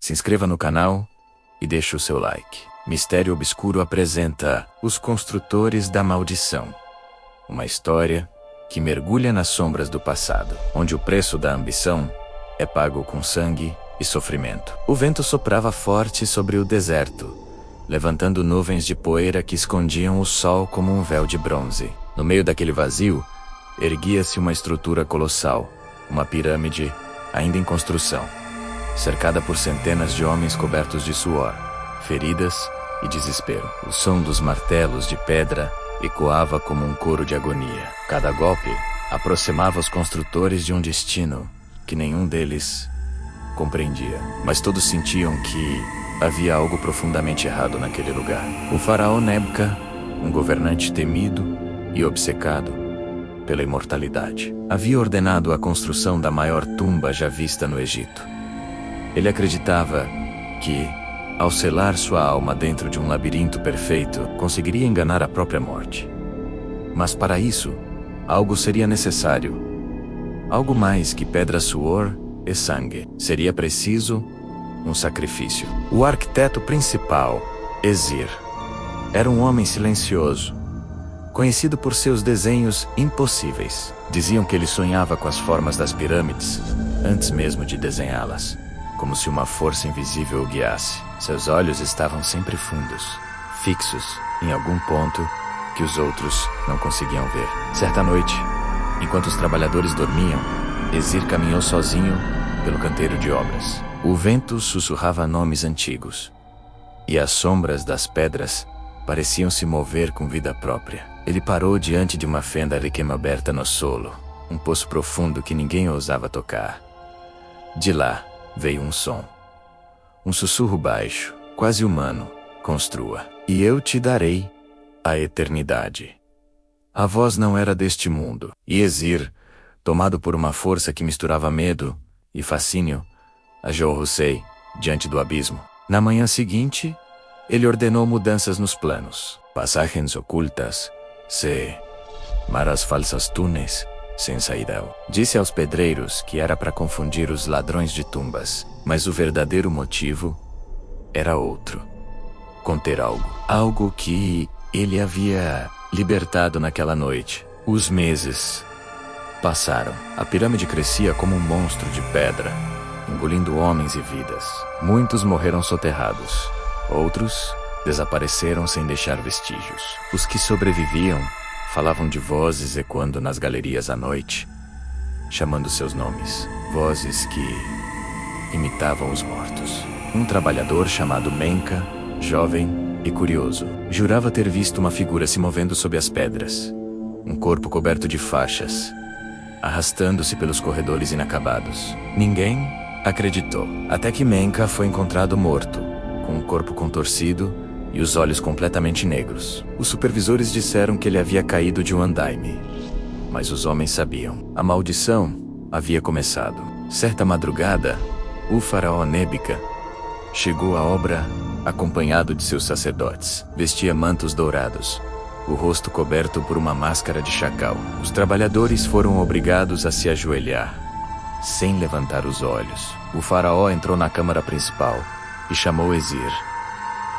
Se inscreva no canal e deixe o seu like. Mistério Obscuro apresenta Os Construtores da Maldição. Uma história que mergulha nas sombras do passado, onde o preço da ambição é pago com sangue e sofrimento. O vento soprava forte sobre o deserto, levantando nuvens de poeira que escondiam o sol como um véu de bronze. No meio daquele vazio, erguia-se uma estrutura colossal, uma pirâmide ainda em construção, cercada por centenas de homens cobertos de suor, feridas e desespero. O som dos martelos de pedra ecoava como um coro de agonia. Cada golpe aproximava os construtores de um destino que nenhum deles compreendia. Mas todos sentiam que havia algo profundamente errado naquele lugar. O faraó Nebuca, um governante temido e obcecado pela imortalidade, havia ordenado a construção da maior tumba já vista no Egito. Ele acreditava que, ao selar sua alma dentro de um labirinto perfeito, conseguiria enganar a própria morte. Mas para isso, algo seria necessário. Algo mais que pedra, suor e sangue. Seria preciso um sacrifício. O arquiteto principal, Ezir, era um homem silencioso, conhecido por seus desenhos impossíveis. Diziam que ele sonhava com as formas das pirâmides antes mesmo de desenhá-las, como se uma força invisível o guiasse. Seus olhos estavam sempre fundos, fixos em algum ponto que os outros não conseguiam ver. Certa noite, enquanto os trabalhadores dormiam, Ezir caminhou sozinho pelo canteiro de obras. O vento sussurrava nomes antigos, e as sombras das pedras pareciam se mover com vida própria. Ele parou diante de uma fenda recém-aberta no solo, um poço profundo que ninguém ousava tocar. De lá veio um som. Um sussurro baixo, quase humano. Construa, e eu te darei a eternidade. A voz não era deste mundo, e Ezir, tomado por uma força que misturava medo e fascínio, ajoelhou-se diante do abismo. Na manhã seguinte, ele ordenou mudanças nos planos. Passagens ocultas, maras falsas túneis, sem saída. Disse aos pedreiros que era para confundir os ladrões de tumbas, mas o verdadeiro motivo era outro. Conter algo que ele havia libertado naquela noite. Os meses passaram. A pirâmide crescia como um monstro de pedra, engolindo homens e vidas. Muitos morreram soterrados. Outros desapareceram sem deixar vestígios. Os que sobreviviam falavam de vozes ecoando nas galerias à noite, chamando seus nomes. Vozes que imitavam os mortos. Um trabalhador chamado Menka, jovem e curioso, jurava ter visto uma figura se movendo sob as pedras. Um corpo coberto de faixas, arrastando-se pelos corredores inacabados. Ninguém acreditou, até que Menka foi encontrado morto, com o corpo contorcido e os olhos completamente negros. Os supervisores disseram que ele havia caído de um andaime, mas os homens sabiam. A maldição havia começado. Certa madrugada, o faraó Nebuca chegou à obra acompanhado de seus sacerdotes. Vestia mantos dourados, o rosto coberto por uma máscara de chacal. Os trabalhadores foram obrigados a se ajoelhar, sem levantar os olhos. O faraó entrou na câmara principal e chamou Ezir.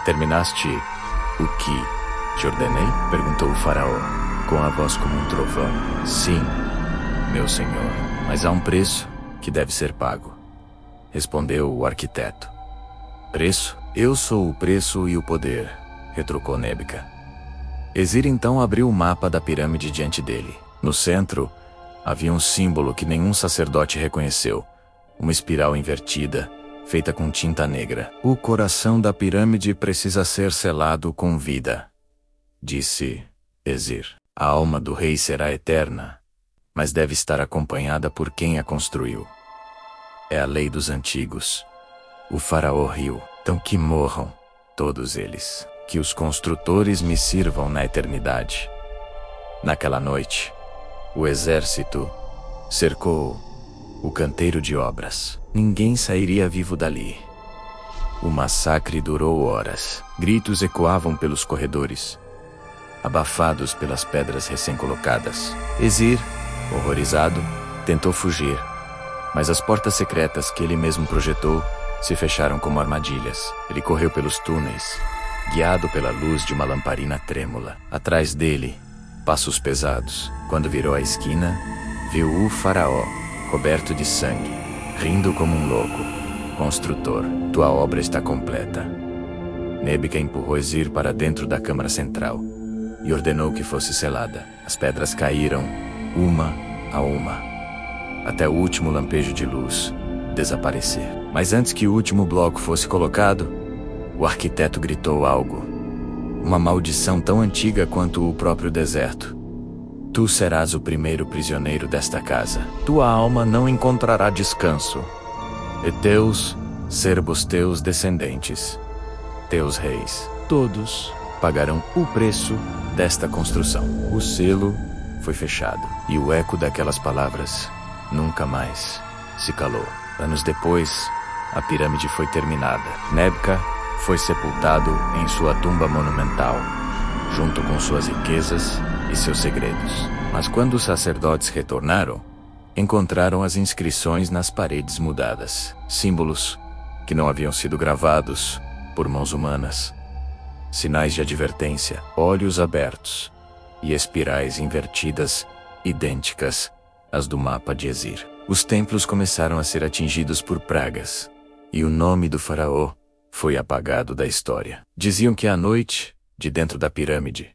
Terminaste o que te ordenei? Perguntou o faraó, com a voz como um trovão. Sim, meu senhor, mas há um preço que deve ser pago, respondeu o arquiteto. Preço? Eu sou o preço e o poder, retrucou Nebuca. Ezir então abriu o mapa da pirâmide diante dele. No centro, havia um símbolo que nenhum sacerdote reconheceu, uma espiral invertida, feita com tinta negra. O coração da pirâmide precisa ser selado com vida, disse Ezir. A alma do rei será eterna, mas deve estar acompanhada por quem a construiu. É a lei dos antigos. O faraó riu. Então que morram todos eles. Que os construtores me sirvam na eternidade. Naquela noite, o exército cercou o canteiro de obras. Ninguém sairia vivo dali. O massacre durou horas. Gritos ecoavam pelos corredores, abafados pelas pedras recém-colocadas. Ezir, horrorizado, tentou fugir, mas as portas secretas que ele mesmo projetou se fecharam como armadilhas. Ele correu pelos túneis, guiado pela luz de uma lamparina trêmula. Atrás dele, passos pesados. Quando virou a esquina, viu o faraó, coberto de sangue, rindo como um louco. Construtor, tua obra está completa. Nebika empurrou Ezir para dentro da câmara central e ordenou que fosse selada. As pedras caíram, uma a uma, até o último lampejo de luz desaparecer. Mas antes que o último bloco fosse colocado, o arquiteto gritou algo. Uma maldição tão antiga quanto o próprio deserto. Tu serás o primeiro prisioneiro desta casa. Tua alma não encontrará descanso. E teus servos, teus descendentes, teus reis, todos pagarão o preço desta construção. O selo foi fechado e o eco daquelas palavras nunca mais se calou. Anos depois, a pirâmide foi terminada. Nebka foi sepultado em sua tumba monumental, junto com suas riquezas e seus segredos. Mas quando os sacerdotes retornaram, encontraram as inscrições nas paredes mudadas, símbolos que não haviam sido gravados por mãos humanas, sinais de advertência, olhos abertos e espirais invertidas, idênticas às do mapa de Ezir. Os templos começaram a ser atingidos por pragas, e o nome do faraó foi apagado da história. Diziam que à noite, de dentro da pirâmide,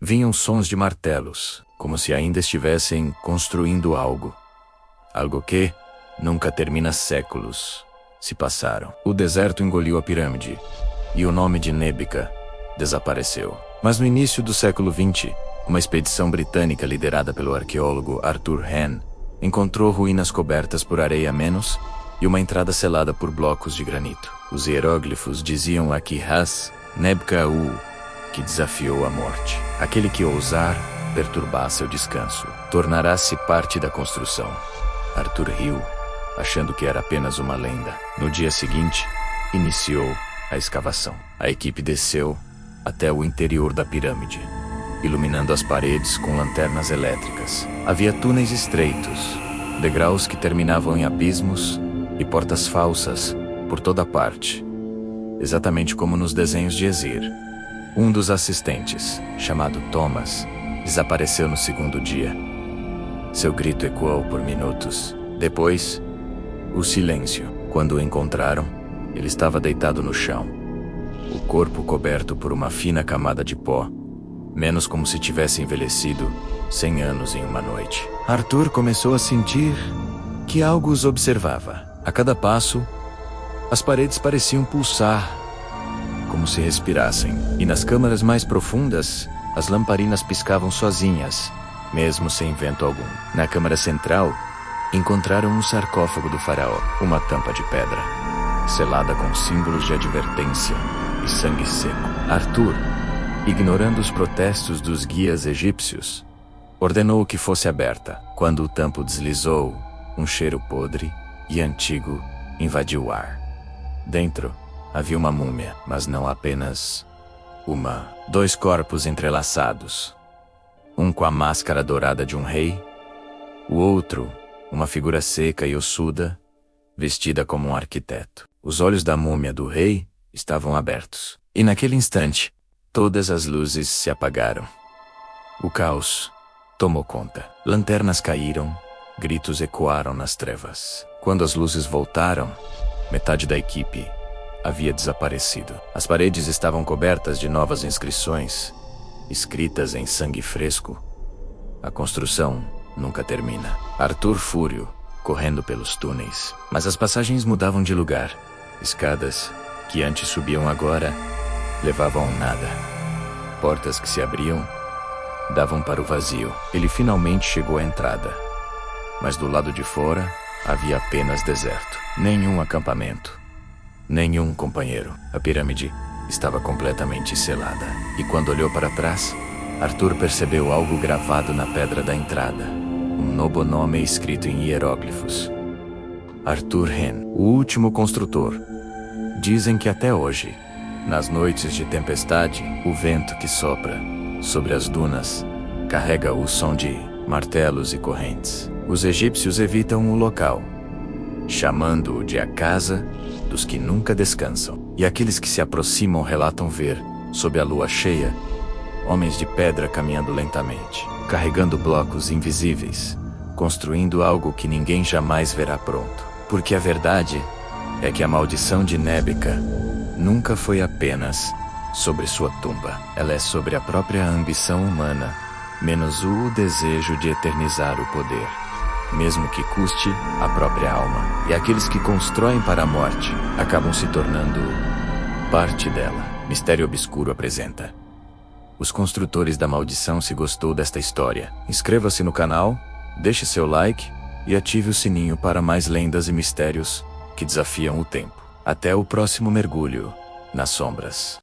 vinham sons de martelos, como se ainda estivessem construindo algo. Algo que nunca termina. Séculos se passaram. O deserto engoliu a pirâmide, e o nome de Nebka desapareceu. Mas no início do século XX, uma expedição britânica liderada pelo arqueólogo Arthur Henn encontrou ruínas cobertas por areia menos e uma entrada selada por blocos de granito. Os hieróglifos diziam aqui Has Nebka-u, que desafiou a morte. Aquele que ousar perturbar seu descanso tornará-se parte da construção. Arthur riu, achando que era apenas uma lenda. No dia seguinte, iniciou a escavação. A equipe desceu até o interior da pirâmide, iluminando as paredes com lanternas elétricas. Havia túneis estreitos, degraus que terminavam em abismos e portas falsas por toda parte, exatamente como nos desenhos de Ezir. Um dos assistentes, chamado Thomas, desapareceu no segundo dia. Seu grito ecoou por minutos. Depois, o silêncio. Quando o encontraram, ele estava deitado no chão, o corpo coberto por uma fina camada de pó, menos como se tivesse envelhecido 100 anos em uma noite. Arthur começou a sentir que algo os observava. A cada passo, as paredes pareciam pulsar, como se respirassem. E nas câmaras mais profundas, as lamparinas piscavam sozinhas, mesmo sem vento algum. Na câmara central, encontraram um sarcófago do faraó, uma tampa de pedra, selada com símbolos de advertência e sangue seco. Arthur, ignorando os protestos dos guias egípcios, ordenou que fosse aberta. Quando o tampo deslizou, um cheiro podre e antigo invadiu o ar. Dentro, havia uma múmia, mas não apenas uma. 2 corpos entrelaçados. Um com a máscara dourada de um rei, o outro, uma figura seca e ossuda, vestida como um arquiteto. Os olhos da múmia do rei estavam abertos. E naquele instante, todas as luzes se apagaram. O caos tomou conta. Lanternas caíram, gritos ecoaram nas trevas. Quando as luzes voltaram, metade da equipe havia desaparecido. As paredes estavam cobertas de novas inscrições, escritas em sangue fresco. A construção nunca termina. Arthur fúrio, correndo pelos túneis. Mas as passagens mudavam de lugar. Escadas, que antes subiam agora, levavam a nada. Portas que se abriam, davam para o vazio. Ele finalmente chegou à entrada. Mas do lado de fora, havia apenas deserto. Nenhum acampamento. Nenhum companheiro. A pirâmide estava completamente selada. E quando olhou para trás, Arthur percebeu algo gravado na pedra da entrada. Um novo nome escrito em hieróglifos. Arthur Henn, o último construtor. Dizem que até hoje, nas noites de tempestade, o vento que sopra sobre as dunas carrega o som de martelos e correntes. Os egípcios evitam o local, chamando-o de a casa dos que nunca descansam. E aqueles que se aproximam relatam ver, sob a lua cheia, homens de pedra caminhando lentamente, carregando blocos invisíveis, construindo algo que ninguém jamais verá pronto. Porque a verdade é que a maldição de Nebeca nunca foi apenas sobre sua tumba. Ela é sobre a própria ambição humana, menos o desejo de eternizar o poder, mesmo que custe a própria alma. E aqueles que constroem para a morte acabam se tornando parte dela. Mistério Obscuro apresenta Os Construtores da Maldição. Se gostou desta história, inscreva-se no canal, deixe seu like e ative o sininho para mais lendas e mistérios que desafiam o tempo. Até o próximo mergulho nas sombras.